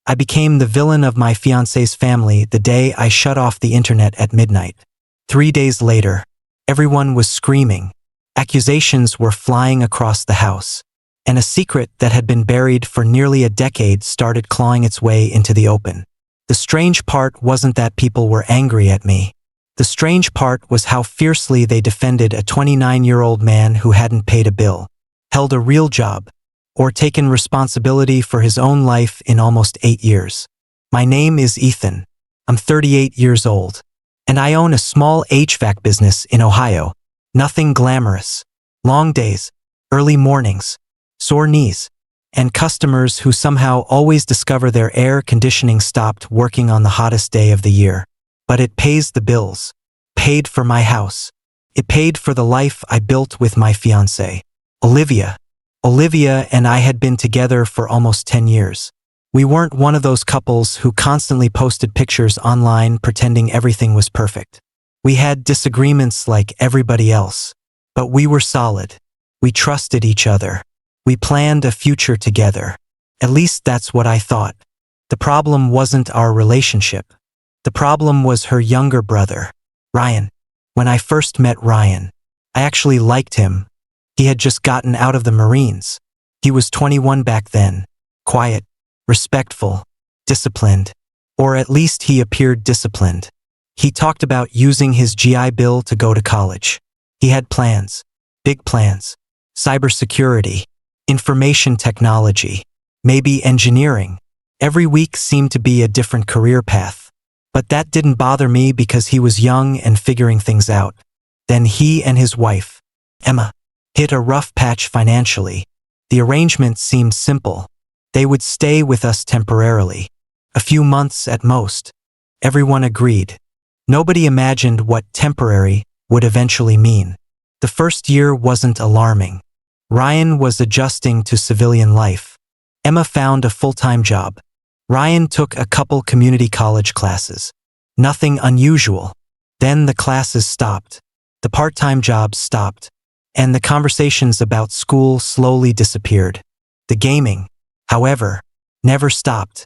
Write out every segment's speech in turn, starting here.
I became the villain of my fiancé's family the day I shut off the internet at midnight. 3 days later, everyone was screaming. Accusations were flying across the house, and a secret that had been buried for nearly a decade started clawing its way into the open. The strange part wasn't that people were angry at me. The strange part was how fiercely they defended a 29-year-old man who hadn't paid a bill, held a real job, or taken responsibility for his own life in almost 8 years. My name is Ethan. I'm 38 years old, and I own a small HVAC business in Ohio. Nothing glamorous. Long days, early mornings, sore knees, and customers who somehow always discover their air conditioning stopped working on the hottest day of the year. But it pays the bills. Paid for my house. It paid for the life I built with my fiancée, Olivia. Olivia and I had been together for almost 10 years. We weren't one of those couples who constantly posted pictures online pretending everything was perfect. We had disagreements like everybody else, but we were solid. We trusted each other. We planned a future together. At least that's what I thought. The problem wasn't our relationship. The problem was her younger brother, Ryan. When I first met Ryan, I actually liked him. He had just gotten out of the Marines. He was 21 back then, quiet, respectful, disciplined, or at least he appeared disciplined. He talked about using his GI Bill to go to college. He had plans, big plans, cybersecurity, information technology, maybe engineering. Every week seemed to be a different career path. But that didn't bother me because he was young and figuring things out. Then he and his wife, Emma, hit a rough patch financially. The arrangement seemed simple. They would stay with us temporarily, a few months at most. Everyone agreed. Nobody imagined what temporary would eventually mean. The first year wasn't alarming. Ryan was adjusting to civilian life. Emma found a full-time job. Ryan took a couple community college classes. Nothing unusual. Then the classes stopped. The part-time jobs stopped. And the conversations about school slowly disappeared. The gaming, however, never stopped.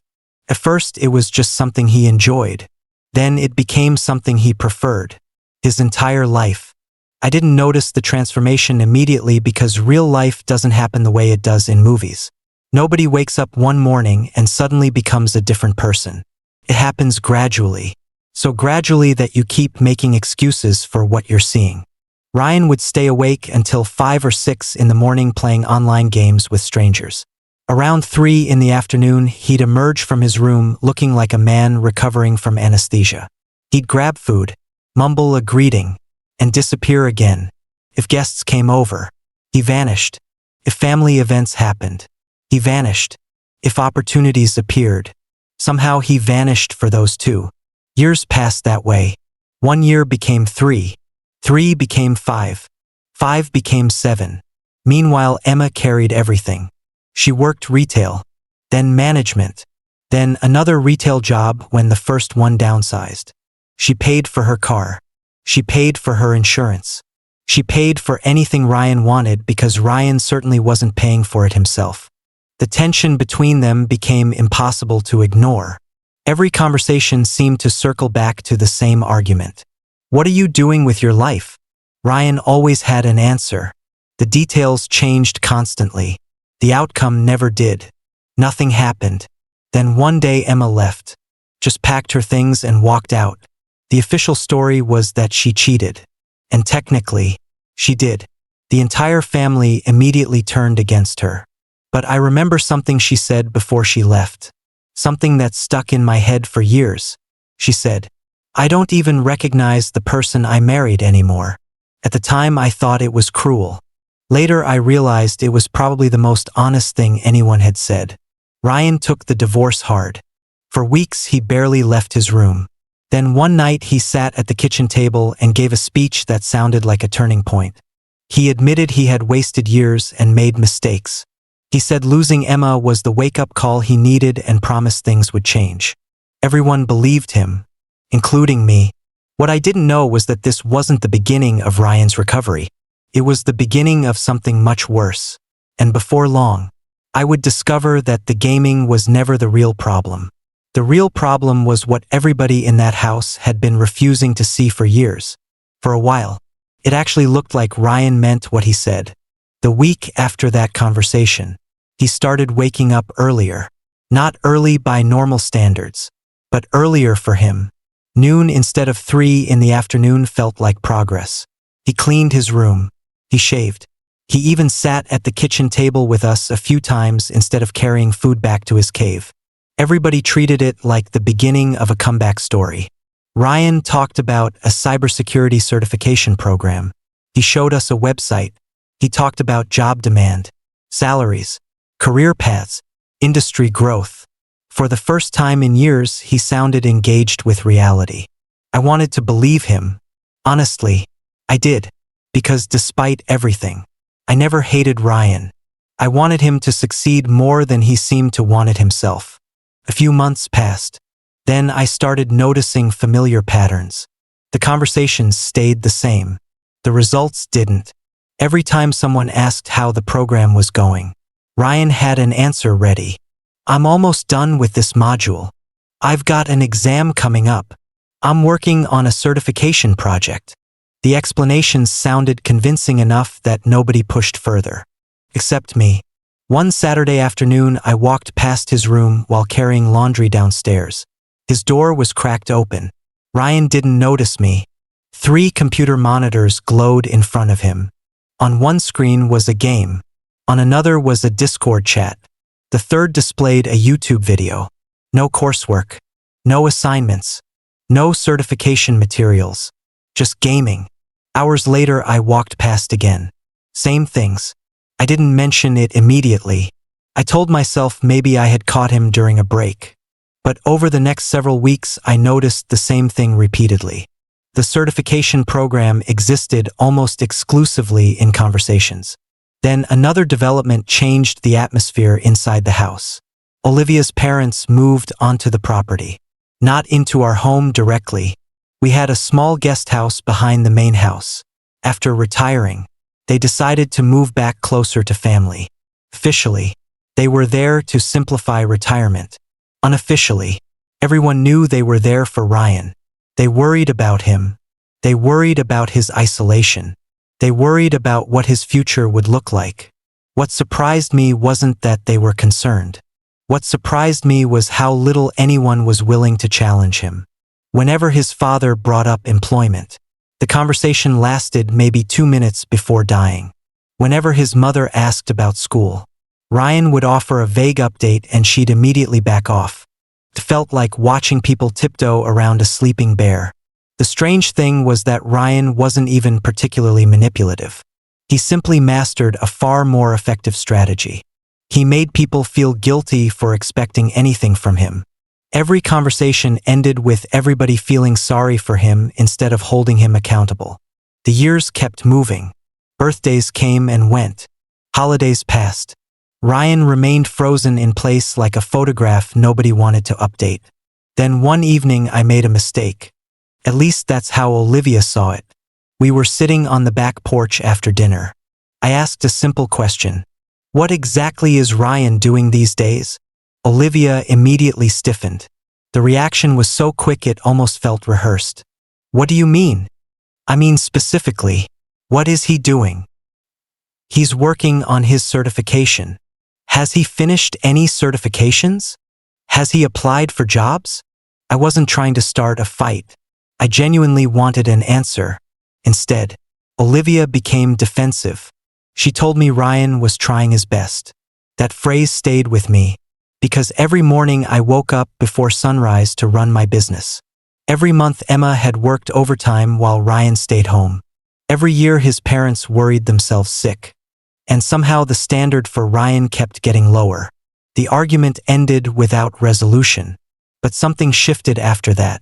At first it was just something he enjoyed. Then it became something he preferred. His entire life. I didn't notice the transformation immediately because real life doesn't happen the way it does in movies. Nobody wakes up one morning and suddenly becomes a different person. It happens gradually. So gradually that you keep making excuses for what you're seeing. Ryan would stay awake until 5 or 6 in the morning playing online games with strangers. Around 3 in the afternoon, he'd emerge from his room looking like a man recovering from anesthesia. He'd grab food, mumble a greeting, and disappear again. If guests came over, he vanished. If family events happened, he vanished. If opportunities appeared, somehow he vanished for those too. Years passed that way. 1 year became 3. 3 became 5. 5 became 7. Meanwhile, Emma carried everything. She worked retail, then management, then another retail job when the first one downsized. She paid for her car. She paid for her insurance. She paid for anything Ryan wanted because Ryan certainly wasn't paying for it himself. The tension between them became impossible to ignore. Every conversation seemed to circle back to the same argument. What are you doing with your life? Ryan always had an answer. The details changed constantly. The outcome never did. Nothing happened. Then one day Emma left, just packed her things and walked out. The official story was that she cheated. And technically, she did. The entire family immediately turned against her. But I remember something she said before she left. Something that stuck in my head for years. She said, "I don't even recognize the person I married anymore." At the time I thought it was cruel. Later I realized it was probably the most honest thing anyone had said. Ryan took the divorce hard. For weeks he barely left his room. Then one night he sat at the kitchen table and gave a speech that sounded like a turning point. He admitted he had wasted years and made mistakes. He said losing Emma was the wake-up call he needed and promised things would change. Everyone believed him, including me. What I didn't know was that this wasn't the beginning of Ryan's recovery. It was the beginning of something much worse. And before long, I would discover that the gaming was never the real problem. The real problem was what everybody in that house had been refusing to see for years. For a while, it actually looked like Ryan meant what he said. The week after that conversation, he started waking up earlier. Not early by normal standards, but earlier for him. Noon instead of 3 in the afternoon felt like progress. He cleaned his room. He shaved. He even sat at the kitchen table with us a few times instead of carrying food back to his cave. Everybody treated it like the beginning of a comeback story. Ryan talked about a cybersecurity certification program. He showed us a website. He talked about job demand, salaries, career paths, industry growth. For the first time in years, he sounded engaged with reality. I wanted to believe him. Honestly, I did. Because despite everything, I never hated Ryan. I wanted him to succeed more than he seemed to want it himself. A few months passed. Then I started noticing familiar patterns. The conversations stayed the same. The results didn't. Every time someone asked how the program was going, Ryan had an answer ready. I'm almost done with this module. I've got an exam coming up. I'm working on a certification project. The explanations sounded convincing enough that nobody pushed further. Except me. One Saturday afternoon, I walked past his room while carrying laundry downstairs. His door was cracked open. Ryan didn't notice me. 3 computer monitors glowed in front of him. On one screen was a game. On another was a Discord chat. The third displayed a YouTube video. No coursework. No assignments. No certification materials. Just gaming. Hours later, I walked past again. Same things. I didn't mention it immediately. I told myself maybe I had caught him during a break. But over the next several weeks, I noticed the same thing repeatedly. The certification program existed almost exclusively in conversations. Then another development changed the atmosphere inside the house. Olivia's parents moved onto the property. Not into our home directly. We had a small guest house behind the main house. After retiring, they decided to move back closer to family. Officially, they were there to simplify retirement. Unofficially, everyone knew they were there for Ryan. They worried about him. They worried about his isolation. They worried about what his future would look like. What surprised me wasn't that they were concerned. What surprised me was how little anyone was willing to challenge him. Whenever his father brought up employment, the conversation lasted maybe 2 minutes before dying. Whenever his mother asked about school, Ryan would offer a vague update and she'd immediately back off. It felt like watching people tiptoe around a sleeping bear. The strange thing was that Ryan wasn't even particularly manipulative. He simply mastered a far more effective strategy. He made people feel guilty for expecting anything from him. Every conversation ended with everybody feeling sorry for him instead of holding him accountable. The years kept moving. Birthdays came and went. Holidays passed. Ryan remained frozen in place like a photograph nobody wanted to update. Then one evening I made a mistake. At least that's how Olivia saw it. We were sitting on the back porch after dinner. I asked a simple question. What exactly is Ryan doing these days? Olivia immediately stiffened. The reaction was so quick it almost felt rehearsed. What do you mean? I mean specifically, what is he doing? He's working on his certification. Has he finished any certifications? Has he applied for jobs? I wasn't trying to start a fight. I genuinely wanted an answer. Instead, Olivia became defensive. She told me Ryan was trying his best. That phrase stayed with me. Because every morning I woke up before sunrise to run my business. Every month Emma had worked overtime while Ryan stayed home. Every year his parents worried themselves sick. And somehow the standard for Ryan kept getting lower. The argument ended without resolution. But something shifted after that.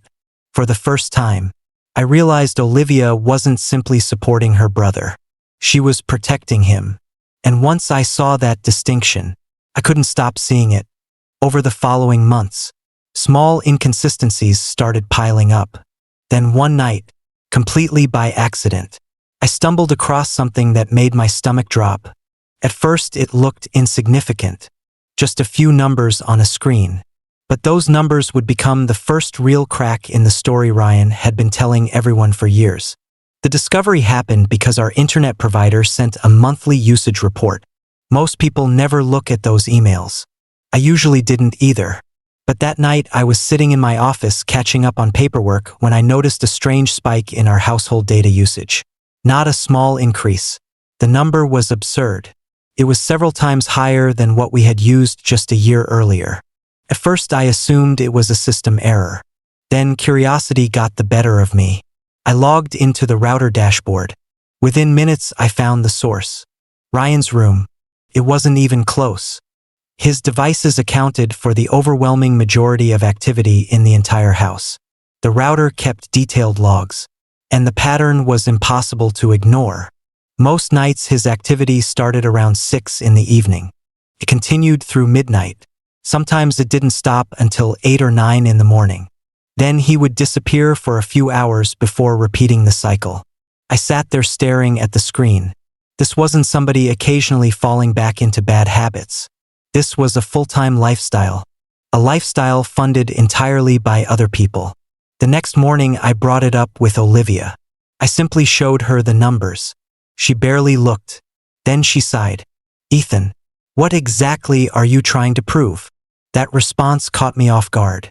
For the first time, I realized Olivia wasn't simply supporting her brother. She was protecting him. And once I saw that distinction, I couldn't stop seeing it. Over the following months, small inconsistencies started piling up. Then one night, completely by accident, I stumbled across something that made my stomach drop. At first it looked insignificant. just a few numbers on a screen. But those numbers would become the first real crack in the story Ryan had been telling everyone for years. The discovery happened because our internet provider sent a monthly usage report. Most people never look at those emails. I usually didn't either. But that night I was sitting in my office catching up on paperwork when I noticed a strange spike in our household data usage. Not a small increase. The number was absurd. It was several times higher than what we had used just a year earlier. At first I assumed it was a system error. Then curiosity got the better of me. I logged into the router dashboard. Within minutes I found the source. Ryan's room. It wasn't even close. His devices accounted for the overwhelming majority of activity in the entire house. The router kept detailed logs, and the pattern was impossible to ignore. Most nights his activity started around 6 in the evening. It continued through midnight. Sometimes it didn't stop until 8 or 9 in the morning. Then he would disappear for a few hours before repeating the cycle. I sat there staring at the screen. This wasn't somebody occasionally falling back into bad habits. This was a full-time lifestyle. A lifestyle funded entirely by other people. The next morning I brought it up with Olivia. I simply showed her the numbers. She barely looked. Then she sighed. "Ethan, what exactly are you trying to prove?" That response caught me off guard.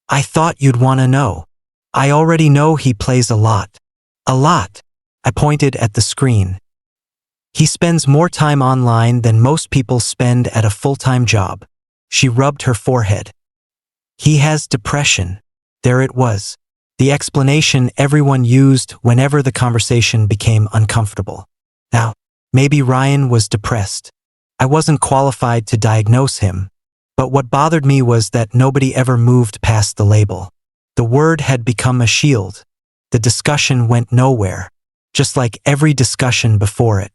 "I thought you'd want to know." "I already know he plays a lot." "A lot?" I pointed at the screen. "He spends more time online than most people spend at a full-time job." She rubbed her forehead. "He has depression." There it was. The explanation everyone used whenever the conversation became uncomfortable. Now, maybe Ryan was depressed. I wasn't qualified to diagnose him. But what bothered me was that nobody ever moved past the label. The word had become a shield. The discussion went nowhere, just like every discussion before it.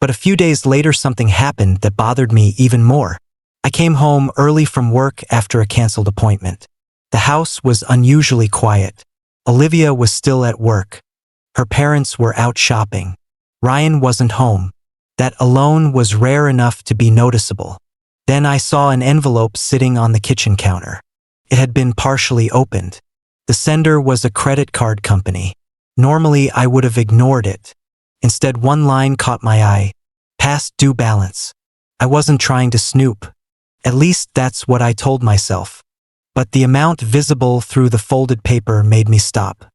But a few days later something happened that bothered me even more. I came home early from work after a canceled appointment. The house was unusually quiet. Olivia was still at work. Her parents were out shopping. Ryan wasn't home. That alone was rare enough to be noticeable. Then I saw an envelope sitting on the kitchen counter. It had been partially opened. The sender was a credit card company. Normally I would have ignored it. Instead, one line caught my eye. "Past due balance." I wasn't trying to snoop. At least that's what I told myself. But the amount visible through the folded paper made me stop.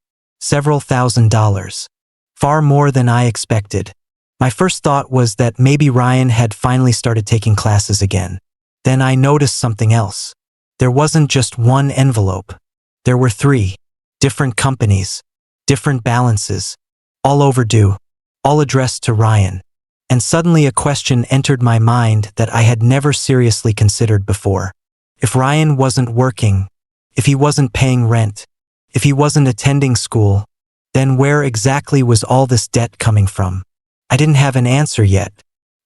Several $1,000s. Far more than I expected. My first thought was that maybe Ryan had finally started taking classes again. Then I noticed something else. There wasn't just one envelope. There were 3. Different companies. Different balances. All overdue. All addressed to Ryan. And suddenly a question entered my mind that I had never seriously considered before. If Ryan wasn't working, if he wasn't paying rent, if he wasn't attending school, then where exactly was all this debt coming from? I didn't have an answer yet,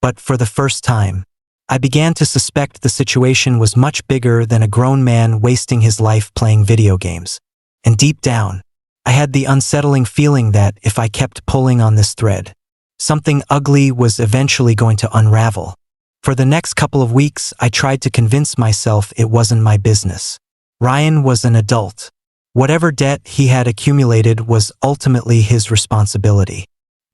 but for the first time, I began to suspect the situation was much bigger than a grown man wasting his life playing video games. And deep down, I had the unsettling feeling that if I kept pulling on this thread, something ugly was eventually going to unravel. For the next couple of weeks, I tried to convince myself it wasn't my business. Ryan was an adult. Whatever debt he had accumulated was ultimately his responsibility.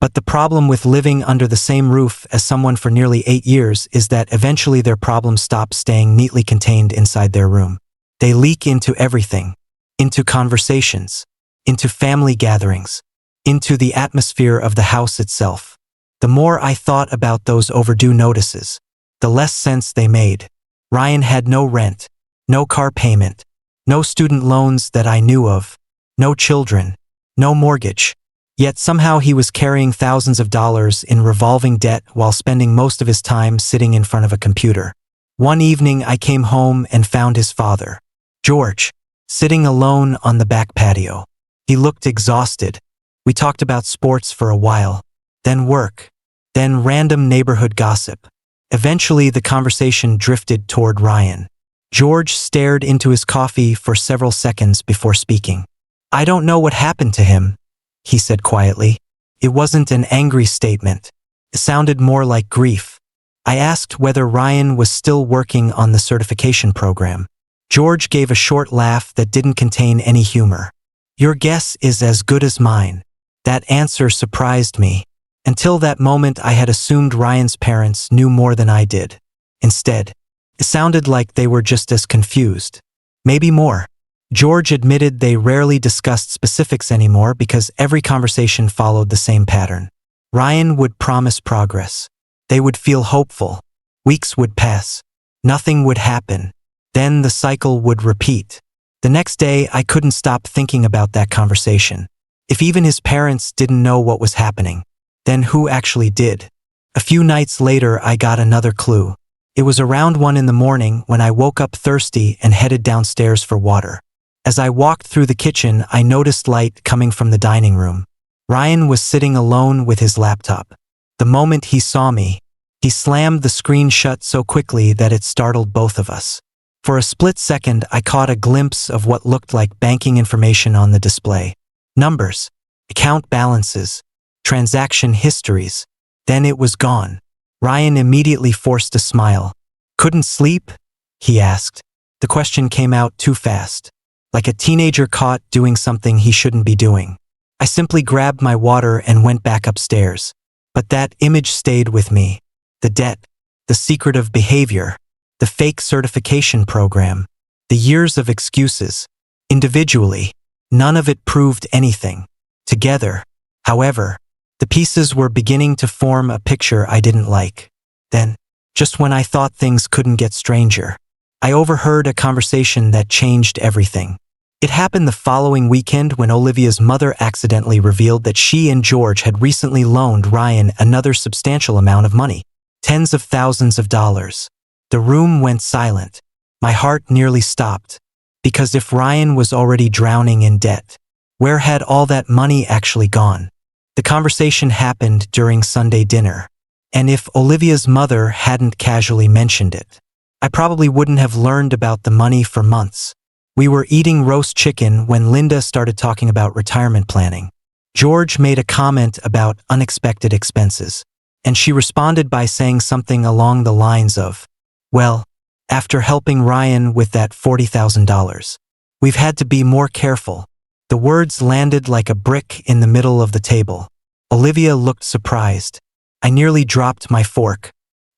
But the problem with living under the same roof as someone for nearly 8 years is that eventually their problems stop staying neatly contained inside their room. They leak into everything. Into conversations. Into family gatherings. Into the atmosphere of the house itself. The more I thought about those overdue notices, the less sense they made. Ryan had no rent, no car payment, no student loans that I knew of, no children, no mortgage. Yet somehow he was carrying thousands of dollars in revolving debt while spending most of his time sitting in front of a computer. One evening I came home and found his father, George, sitting alone on the back patio. He looked exhausted. We talked about sports for a while, then work, then random neighborhood gossip. Eventually the conversation drifted toward Ryan. George stared into his coffee for several seconds before speaking. "I don't know what happened to him," he said quietly. It wasn't an angry statement. It sounded more like grief. I asked whether Ryan was still working on the certification program. George gave a short laugh that didn't contain any humor. Your guess is as good as mine. That answer surprised me. Until that moment, I had assumed Ryan's parents knew more than I did. Instead, it sounded like they were just as confused. Maybe more. George admitted they rarely discussed specifics anymore because every conversation followed the same pattern. Ryan would promise progress. They would feel hopeful. Weeks would pass. Nothing would happen. Then the cycle would repeat. The next day, I couldn't stop thinking about that conversation. If even his parents didn't know what was happening, then who actually did? A few nights later, I got another clue. It was around 1 in the morning when I woke up thirsty and headed downstairs for water. As I walked through the kitchen, I noticed light coming from the dining room. Ryan was sitting alone with his laptop. The moment he saw me, he slammed the screen shut so quickly that it startled both of us. For a split second, I caught a glimpse of what looked like banking information on the display. Numbers, account balances, transaction histories. Then it was gone. Ryan immediately forced a smile. Couldn't sleep? He asked. The question came out too fast, like a teenager caught doing something he shouldn't be doing. I simply grabbed my water and went back upstairs. But that image stayed with me. The debt, the secretive behavior, the fake certification program, the years of excuses. Individually, none of it proved anything. Together, however, the pieces were beginning to form a picture I didn't like. Then, just when I thought things couldn't get stranger, I overheard a conversation that changed everything. It happened the following weekend when Olivia's mother accidentally revealed that she and George had recently loaned Ryan another substantial amount of money, tens of thousands of dollars. The room went silent. My heart nearly stopped. Because if Ryan was already drowning in debt, where had all that money actually gone? The conversation happened during Sunday dinner. And if Olivia's mother hadn't casually mentioned it, I probably wouldn't have learned about the money for months. We were eating roast chicken when Linda started talking about retirement planning. George made a comment about unexpected expenses, and she responded by saying something along the lines of, well, after helping Ryan with that $40,000, we've had to be more careful. The words landed like a brick in the middle of the table. Olivia looked surprised. I nearly dropped my fork.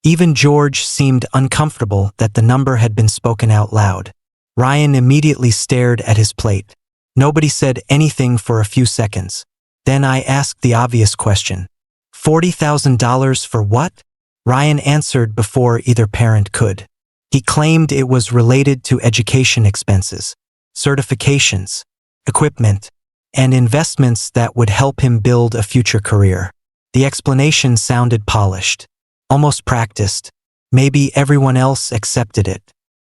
Even George seemed uncomfortable that the number had been spoken out loud. Ryan immediately stared at his plate. Nobody said anything for a few seconds. Then I asked the obvious question. $40,000 for what? Ryan answered before either parent could. He claimed it was related to education expenses, certifications, equipment, and investments that would help him build a future career. The explanation sounded polished, almost practiced. Maybe everyone else accepted it.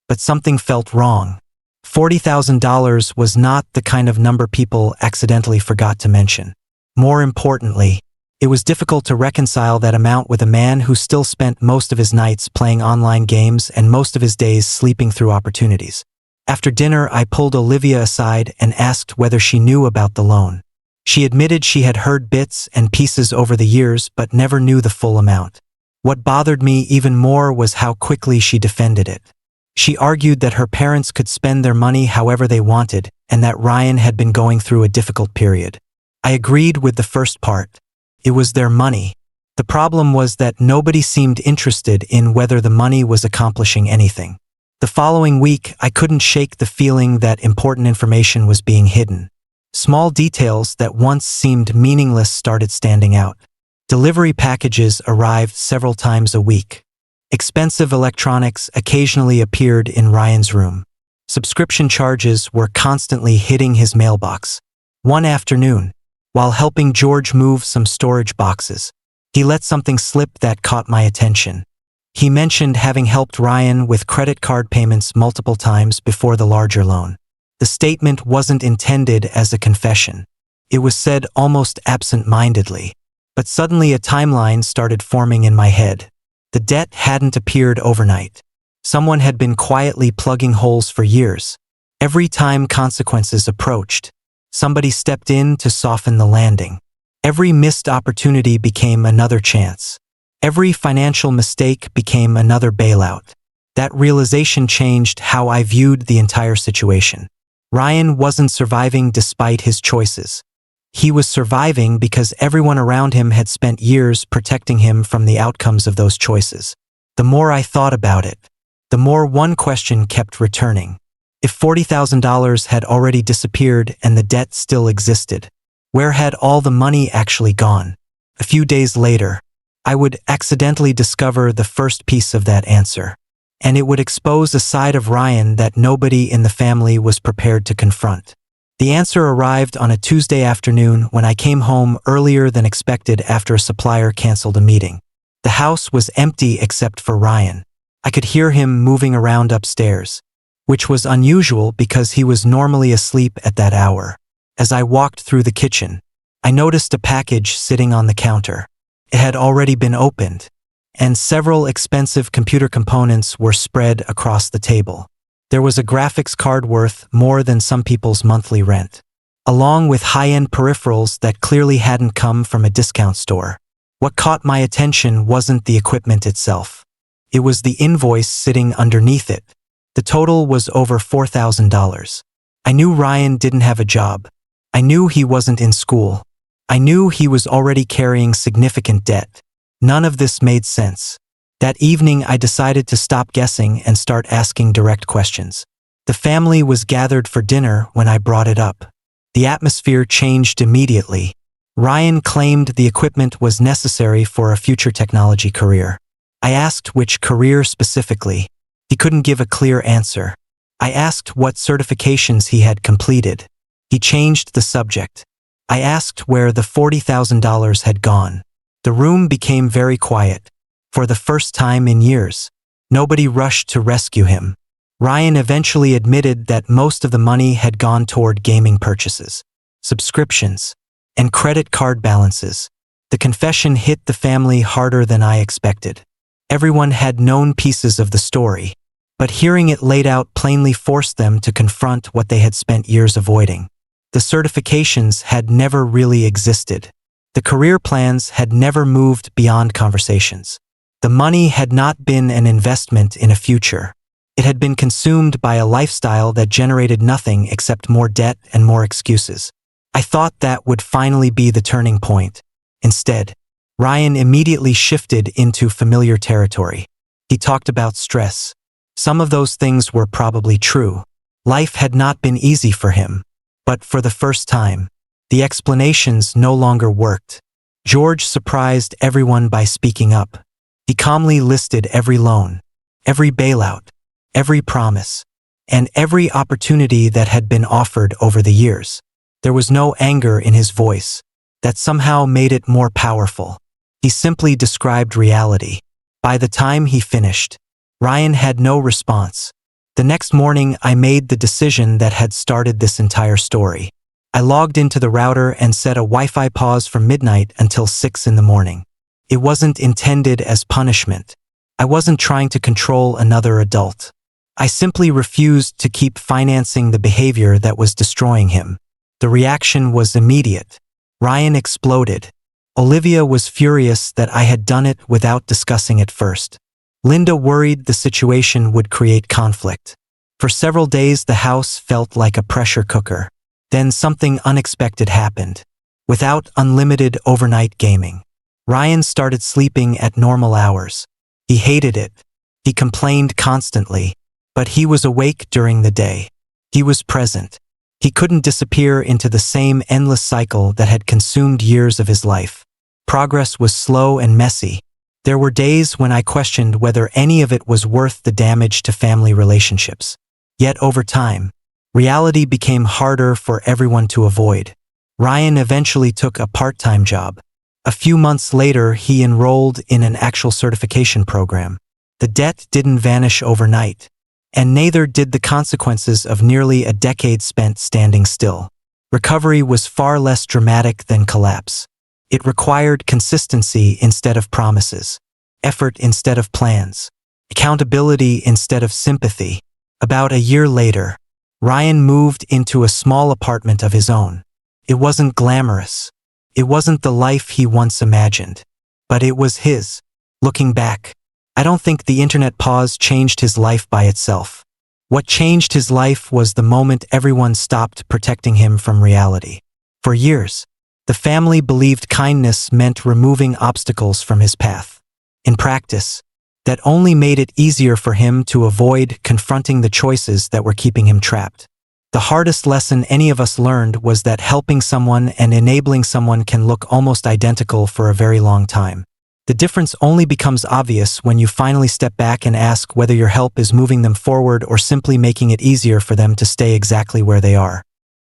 But something felt wrong. $40,000 was not the kind of number people accidentally forgot to mention. More importantly, it was difficult to reconcile that amount with a man who still spent most of his nights playing online games and most of his days sleeping through opportunities. After dinner, I pulled Olivia aside and asked whether she knew about the loan. She admitted she had heard bits and pieces over the years but never knew the full amount. What bothered me even more was how quickly she defended it. She argued that her parents could spend their money however they wanted and that Ryan had been going through a difficult period. I agreed with the first part. It was their money. The problem was that nobody seemed interested in whether the money was accomplishing anything. The following week, I couldn't shake the feeling that important information was being hidden. Small details that once seemed meaningless started standing out. Delivery packages arrived several times a week. Expensive electronics occasionally appeared in Ryan's room. Subscription charges were constantly hitting his mailbox. One afternoon, while helping George move some storage boxes, he let something slip that caught my attention. He mentioned having helped Ryan with credit card payments multiple times before the larger loan. The statement wasn't intended as a confession. It was said almost absent-mindedly. But suddenly a timeline started forming in my head. The debt hadn't appeared overnight. Someone had been quietly plugging holes for years. Every time consequences approached, somebody stepped in to soften the landing. Every missed opportunity became another chance. Every financial mistake became another bailout. That realization changed how I viewed the entire situation. Ryan wasn't surviving despite his choices. He was surviving because everyone around him had spent years protecting him from the outcomes of those choices. The more I thought about it, the more one question kept returning. If $40,000 had already disappeared and the debt still existed, where had all the money actually gone? A few days later, I would accidentally discover the first piece of that answer, and it would expose a side of Ryan that nobody in the family was prepared to confront. The answer arrived on a Tuesday afternoon when I came home earlier than expected after a supplier canceled a meeting. The house was empty except for Ryan. I could hear him moving around upstairs, which was unusual because he was normally asleep at that hour. As I walked through the kitchen, I noticed a package sitting on the counter. It had already been opened, and several expensive computer components were spread across the table. There was a graphics card worth more than some people's monthly rent, along with high-end peripherals that clearly hadn't come from a discount store. What caught my attention wasn't the equipment itself. It was the invoice sitting underneath it. The total was over $4,000. I knew Ryan didn't have a job. I knew he wasn't in school. I knew he was already carrying significant debt. None of this made sense. That evening, I decided to stop guessing and start asking direct questions. The family was gathered for dinner when I brought it up. The atmosphere changed immediately. Ryan claimed the equipment was necessary for a future technology career. I asked which career specifically. He couldn't give a clear answer. I asked what certifications he had completed. He changed the subject. I asked where the $40,000 had gone. The room became very quiet. For the first time in years, nobody rushed to rescue him. Ryan eventually admitted that most of the money had gone toward gaming purchases, subscriptions, and credit card balances. The confession hit the family harder than I expected. Everyone had known pieces of the story, but hearing it laid out plainly forced them to confront what they had spent years avoiding. The certifications had never really existed. The career plans had never moved beyond conversations. The money had not been an investment in a future. It had been consumed by a lifestyle that generated nothing except more debt and more excuses. I thought that would finally be the turning point. Instead, Ryan immediately shifted into familiar territory. He talked about stress. Some of those things were probably true. Life had not been easy for him. But for the first time, the explanations no longer worked. George surprised everyone by speaking up. He calmly listed every loan, every bailout, every promise, and every opportunity that had been offered over the years. There was no anger in his voice. That somehow made it more powerful. He simply described reality. By the time he finished, Ryan had no response. The next morning, I made the decision that had started this entire story. I logged into the router and set a Wi-Fi pause from midnight until 6 in the morning. It wasn't intended as punishment. I wasn't trying to control another adult. I simply refused to keep financing the behavior that was destroying him. The reaction was immediate. Ryan exploded. Olivia was furious that I had done it without discussing it first. Linda worried the situation would create conflict. For several days, the house felt like a pressure cooker. Then something unexpected happened. Without unlimited overnight gaming, Ryan started sleeping at normal hours. He hated it. He complained constantly, but he was awake during the day. He was present. He couldn't disappear into the same endless cycle that had consumed years of his life. Progress was slow and messy. There were days when I questioned whether any of it was worth the damage to family relationships. Yet over time, reality became harder for everyone to avoid. Ryan eventually took a part-time job. A few months later, he enrolled in an actual certification program. The debt didn't vanish overnight, and neither did the consequences of nearly a decade spent standing still. Recovery was far less dramatic than collapse. It required consistency instead of promises, effort instead of plans, accountability instead of sympathy. About a year later, Ryan moved into a small apartment of his own. It wasn't glamorous. It wasn't the life he once imagined, but it was his. Looking back, I don't think the internet pause changed his life by itself. What changed his life was the moment everyone stopped protecting him from reality. For years, the family believed kindness meant removing obstacles from his path. In practice, that only made it easier for him to avoid confronting the choices that were keeping him trapped. The hardest lesson any of us learned was that helping someone and enabling someone can look almost identical for a very long time. The difference only becomes obvious when you finally step back and ask whether your help is moving them forward or simply making it easier for them to stay exactly where they are.